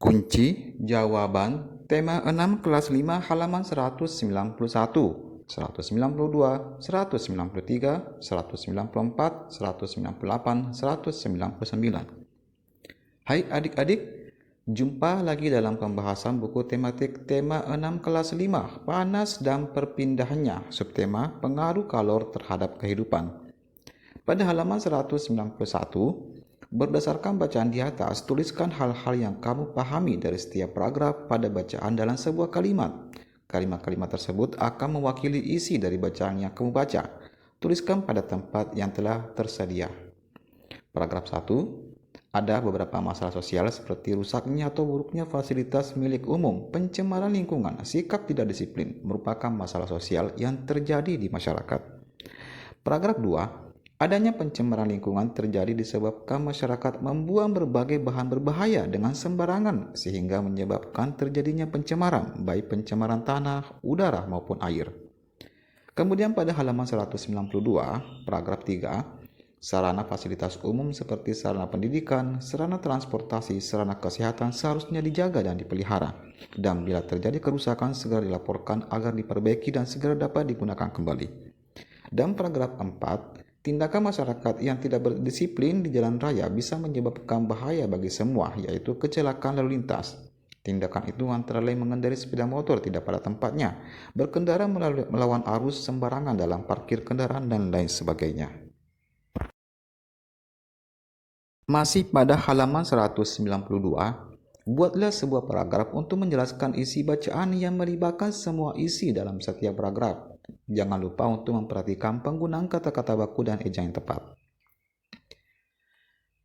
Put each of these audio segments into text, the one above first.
Kunci jawaban tema 6 kelas 5 halaman 191, 192, 193, 194, 198, 199. Hai adik-adik, jumpa lagi dalam pembahasan buku tematik tema 6 kelas 5, panas dan perpindahannya, subtema pengaruh kalor terhadap kehidupan. Pada halaman 191, berdasarkan bacaan di atas, tuliskan hal-hal yang kamu pahami dari setiap paragraf pada bacaan dalam sebuah kalimat. Kalimat-kalimat tersebut akan mewakili isi dari bacaan yang kamu baca. Tuliskan pada tempat yang telah tersedia. Paragraf 1. Ada beberapa masalah sosial seperti rusaknya atau buruknya fasilitas milik umum, pencemaran lingkungan, sikap tidak disiplin merupakan masalah sosial yang terjadi di masyarakat. Paragraf 2. Adanya pencemaran lingkungan terjadi disebabkan masyarakat membuang berbagai bahan berbahaya dengan sembarangan sehingga menyebabkan terjadinya pencemaran, baik pencemaran tanah, udara maupun air. Kemudian pada halaman 192, paragraf 3, sarana fasilitas umum seperti sarana pendidikan, sarana transportasi, sarana kesehatan seharusnya dijaga dan dipelihara. Dan bila terjadi kerusakan segera dilaporkan agar diperbaiki dan segera dapat digunakan kembali. Dan paragraf 4, tindakan masyarakat yang tidak berdisiplin di jalan raya bisa menyebabkan bahaya bagi semua, yaitu kecelakaan lalu lintas. Tindakan itu antara lain mengendarai sepeda motor tidak pada tempatnya, berkendara melawan arus sembarangan dalam parkir kendaraan, dan lain sebagainya. Masih pada halaman 192, buatlah sebuah paragraf untuk menjelaskan isi bacaan yang melibatkan semua isi dalam setiap paragraf. Jangan lupa untuk memperhatikan penggunaan kata-kata baku dan ejaan yang tepat.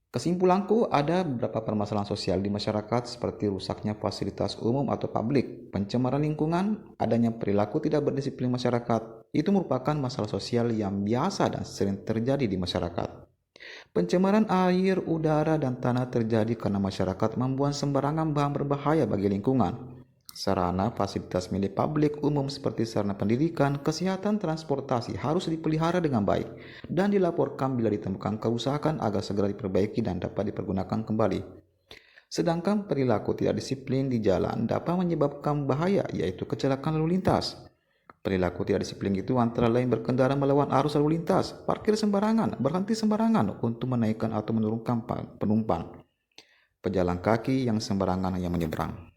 Kesimpulanku, ada beberapa permasalahan sosial di masyarakat seperti rusaknya fasilitas umum atau publik, pencemaran lingkungan, adanya perilaku tidak berdisiplin masyarakat. Itu merupakan masalah sosial yang biasa dan sering terjadi di masyarakat. Pencemaran air, udara, dan tanah terjadi karena masyarakat membuang sembarangan bahan berbahaya bagi lingkungan. Sarana fasilitas milik publik umum seperti sarana pendidikan, kesehatan, transportasi harus dipelihara dengan baik dan dilaporkan bila ditemukan kerusakan agar segera diperbaiki dan dapat dipergunakan kembali. Sedangkan perilaku tidak disiplin di jalan dapat menyebabkan bahaya, yaitu kecelakaan lalu lintas. Perilaku tidak disiplin itu antara lain berkendara melawan arus lalu lintas, parkir sembarangan, berhenti sembarangan untuk menaikkan atau menurunkan penumpang, pejalan kaki yang sembarangan yang menyeberang.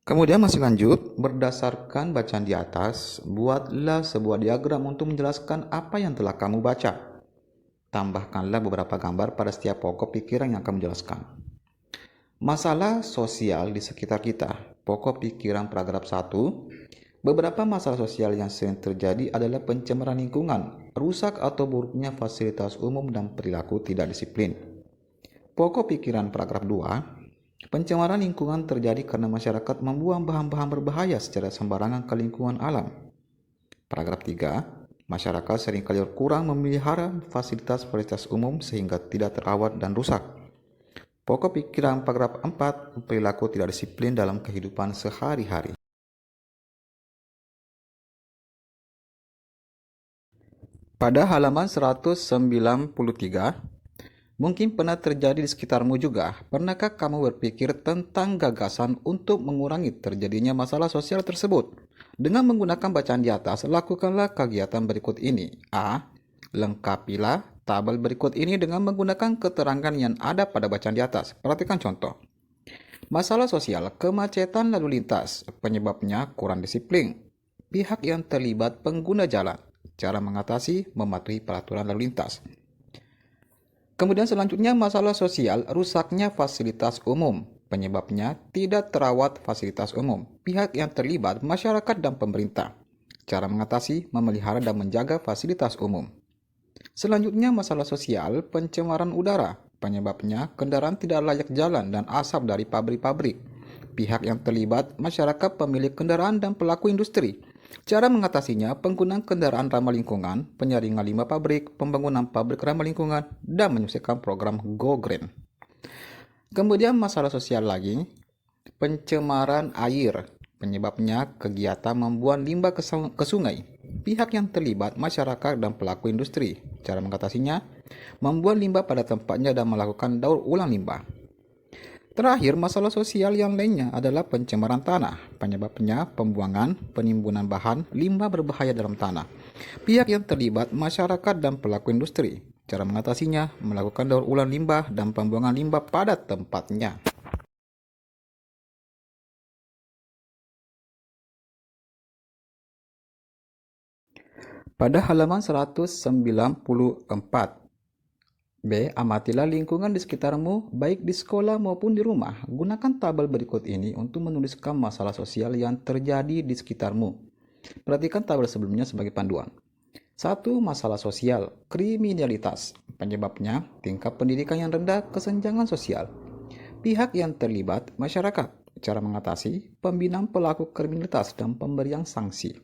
Kemudian masih lanjut, berdasarkan bacaan di atas, buatlah sebuah diagram untuk menjelaskan apa yang telah kamu baca. Tambahkanlah beberapa gambar pada setiap pokok pikiran yang kamu jelaskan. Masalah sosial di sekitar kita. Pokok pikiran paragraf 1. Beberapa masalah sosial yang sering terjadi adalah pencemaran lingkungan, rusak atau buruknya fasilitas umum, dan perilaku tidak disiplin. Pokok pikiran paragraf 2. Pencemaran lingkungan terjadi karena masyarakat membuang bahan-bahan berbahaya secara sembarangan ke lingkungan alam. Paragraf 3. Masyarakat seringkali kurang memelihara fasilitas umum sehingga tidak terawat dan rusak. Pokok pikiran paragraf 4. Perilaku tidak disiplin dalam kehidupan sehari-hari. Pada halaman 193, mungkin pernah terjadi di sekitarmu juga. Pernahkah kamu berpikir tentang gagasan untuk mengurangi terjadinya masalah sosial tersebut? Dengan menggunakan bacaan di atas, lakukanlah kegiatan berikut ini. A. Lengkapilah tabel berikut ini dengan menggunakan keterangan yang ada pada bacaan di atas. Perhatikan contoh. Masalah sosial, kemacetan lalu lintas, penyebabnya kurang disiplin. Pihak yang terlibat pengguna jalan. Cara mengatasi, mematuhi peraturan lalu lintas. Kemudian selanjutnya masalah sosial, rusaknya fasilitas umum. Penyebabnya tidak terawat fasilitas umum. Pihak yang terlibat, masyarakat dan pemerintah. Cara mengatasi, memelihara dan menjaga fasilitas umum. Selanjutnya masalah sosial, pencemaran udara. Penyebabnya kendaraan tidak layak jalan dan asap dari pabrik-pabrik. Pihak yang terlibat, masyarakat, pemilik kendaraan dan pelaku industri. Cara mengatasinya, penggunaan kendaraan ramah lingkungan, penyaringan limbah pabrik, pembangunan pabrik ramah lingkungan, dan menyelesaikan program Go Green. Kemudian masalah sosial lagi, pencemaran air. Penyebabnya kegiatan membuang limbah ke sungai. Pihak yang terlibat, masyarakat dan pelaku industri. Cara mengatasinya, membuang limbah pada tempatnya dan melakukan daur ulang limbah. Terakhir, masalah sosial yang lainnya adalah pencemaran tanah. Penyebabnya pembuangan, penimbunan bahan, limbah berbahaya dalam tanah. Pihak yang terlibat, masyarakat dan pelaku industri. Cara mengatasinya, melakukan daur ulang limbah dan pembuangan limbah pada tempatnya. Pada halaman 194, B. Amatilah lingkungan di sekitarmu, baik di sekolah maupun di rumah. Gunakan tabel berikut ini untuk menuliskan masalah sosial yang terjadi di sekitarmu. Perhatikan tabel sebelumnya sebagai panduan. 1. Masalah sosial, kriminalitas. Penyebabnya, tingkat pendidikan yang rendah, kesenjangan sosial. Pihak yang terlibat, masyarakat. Cara mengatasi, pembinaan pelaku kriminalitas dan pemberian sanksi.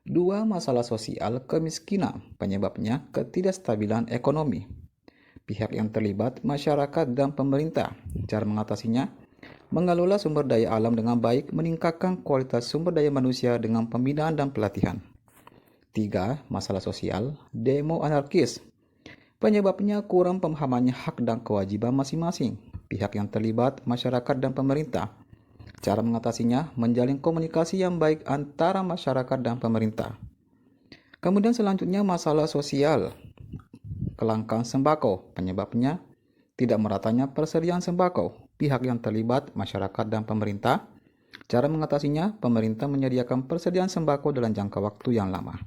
2. Masalah sosial, kemiskinan. Penyebabnya, ketidakstabilan ekonomi. Pihak yang terlibat, masyarakat dan pemerintah. Cara mengatasinya, mengelola sumber daya alam dengan baik, meningkatkan kualitas sumber daya manusia dengan pembinaan dan pelatihan. 3. Masalah sosial, demo anarkis. Penyebabnya kurang pemahamannya hak dan kewajiban masing-masing. Pihak yang terlibat, masyarakat dan pemerintah. Cara mengatasinya, menjalin komunikasi yang baik antara masyarakat dan pemerintah. Kemudian selanjutnya masalah sosial, kelangkaan sembako. Penyebabnya tidak meratanya persediaan sembako. Pihak yang terlibat, masyarakat dan pemerintah. Cara mengatasinya, pemerintah menyediakan persediaan sembako dalam jangka waktu yang lama.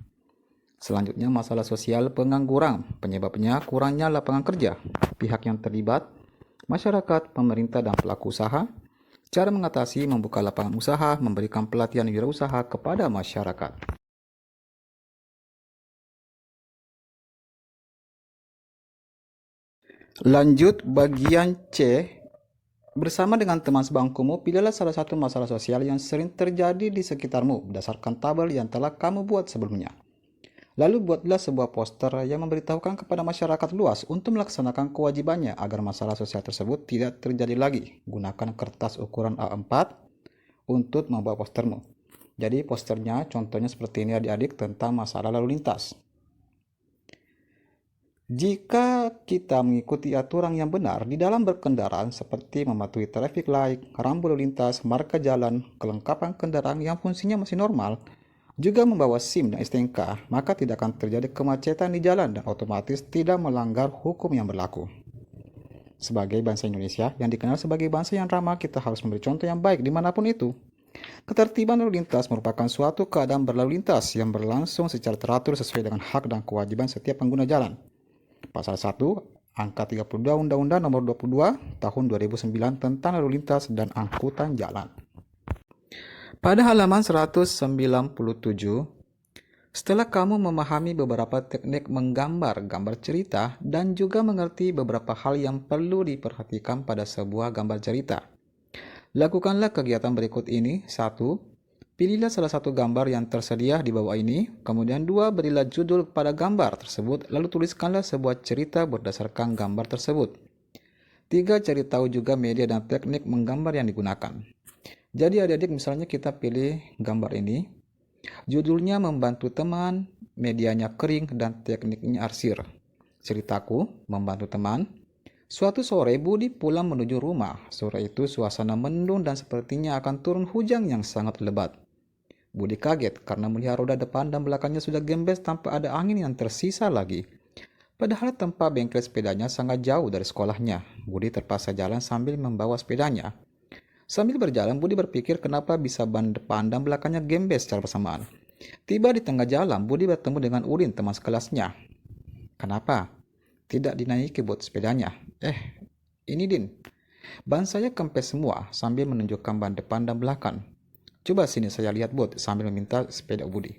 Selanjutnya masalah sosial pengangguran. Penyebabnya kurangnya lapangan kerja. Pihak yang terlibat, masyarakat, pemerintah dan pelaku usaha. Cara mengatasi, membuka lapangan usaha, memberikan pelatihan wirausaha kepada masyarakat. Lanjut bagian C. Bersama dengan teman sebangkumu, pilihlah salah satu masalah sosial yang sering terjadi di sekitarmu berdasarkan tabel yang telah kamu buat sebelumnya. Lalu buatlah sebuah poster yang memberitahukan kepada masyarakat luas untuk melaksanakan kewajibannya agar masalah sosial tersebut tidak terjadi lagi. Gunakan kertas ukuran A4 untuk membuat postermu. Jadi posternya contohnya seperti ini adik-adik tentang masalah lalu lintas. Jika kita mengikuti aturan yang benar di dalam berkendaraan seperti mematuhi traffic light, rambu lalu lintas, marka jalan, kelengkapan kendaraan yang fungsinya masih normal, juga membawa SIM dan STNK, maka tidak akan terjadi kemacetan di jalan dan otomatis tidak melanggar hukum yang berlaku. Sebagai bangsa Indonesia yang dikenal sebagai bangsa yang ramah, kita harus memberi contoh yang baik dimanapun itu. Ketertiban lalu lintas merupakan suatu keadaan berlalu lintas yang berlangsung secara teratur sesuai dengan hak dan kewajiban setiap pengguna jalan. Pasal 1, Angka 32 Undang-Undang Nomor 22 Tahun 2009 tentang Lalu Lintas dan Angkutan Jalan. Pada halaman 197, setelah kamu memahami beberapa teknik menggambar gambar cerita dan juga mengerti beberapa hal yang perlu diperhatikan pada sebuah gambar cerita, lakukanlah kegiatan berikut ini. 1. Pilihlah salah satu gambar yang tersedia di bawah ini. Kemudian 2. Berilah judul pada gambar tersebut, lalu tuliskanlah sebuah cerita berdasarkan gambar tersebut. 3. Cari tahu juga media dan teknik menggambar yang digunakan. Jadi adik-adik misalnya kita pilih gambar ini. Judulnya membantu teman, medianya kering, dan tekniknya arsir. Ceritaku, membantu teman. Suatu sore Budi pulang menuju rumah. Sore itu suasana mendung dan sepertinya akan turun hujan yang sangat lebat. Budi kaget karena melihat roda depan dan belakangnya sudah gembes tanpa ada angin yang tersisa lagi. Padahal tempat bengkel sepedanya sangat jauh dari sekolahnya. Budi terpaksa jalan sambil membawa sepedanya. Sambil berjalan, Budi berpikir kenapa bisa ban depan dan belakangnya gembes secara bersamaan. Tiba di tengah jalan, Budi bertemu dengan Udin, teman sekelasnya. Kenapa tidak dinaiki buat sepedanya? Ini Din, ban saya kempes semua, sambil menunjukkan ban depan dan belakang. Coba sini saya lihat Bud, sambil meminta sepeda Budi.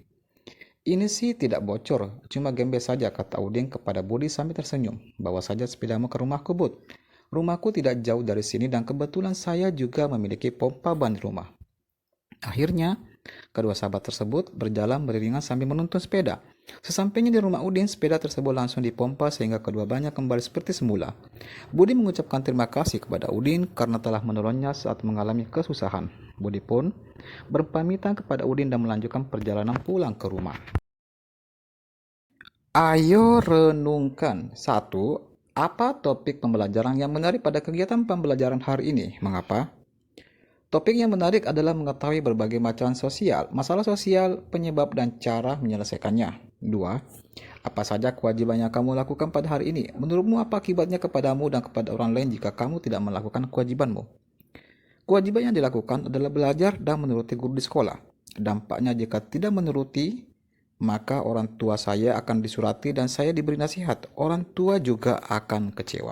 Ini sih tidak bocor, cuma gembes saja, kata Udin kepada Budi sambil tersenyum. Bawa saja sepedamu ke rumahku Bud. Rumahku tidak jauh dari sini dan kebetulan saya juga memiliki pompa ban di rumah. Akhirnya, kedua sahabat tersebut berjalan beriringan sambil menuntun sepeda. Sesampainya di rumah Udin, sepeda tersebut langsung dipompa sehingga kedua banyak kembali seperti semula. Budi mengucapkan terima kasih kepada Udin karena telah menolongnya saat mengalami kesusahan. Budi pun berpamitan kepada Udin dan melanjutkan perjalanan pulang ke rumah. Ayo renungkan. 1. Apa topik pembelajaran yang menarik pada kegiatan pembelajaran hari ini? Mengapa? Topik yang menarik adalah mengetahui berbagai macam masalah sosial, penyebab dan cara menyelesaikannya. 2. Apa saja kewajiban yang kamu lakukan pada hari ini? Menurutmu apa akibatnya kepadamu dan kepada orang lain jika kamu tidak melakukan kewajibanmu? Kewajiban yang dilakukan adalah belajar dan menuruti guru di sekolah. Dampaknya jika tidak menuruti, maka orang tua saya akan disurati dan saya diberi nasihat. Orang tua juga akan kecewa.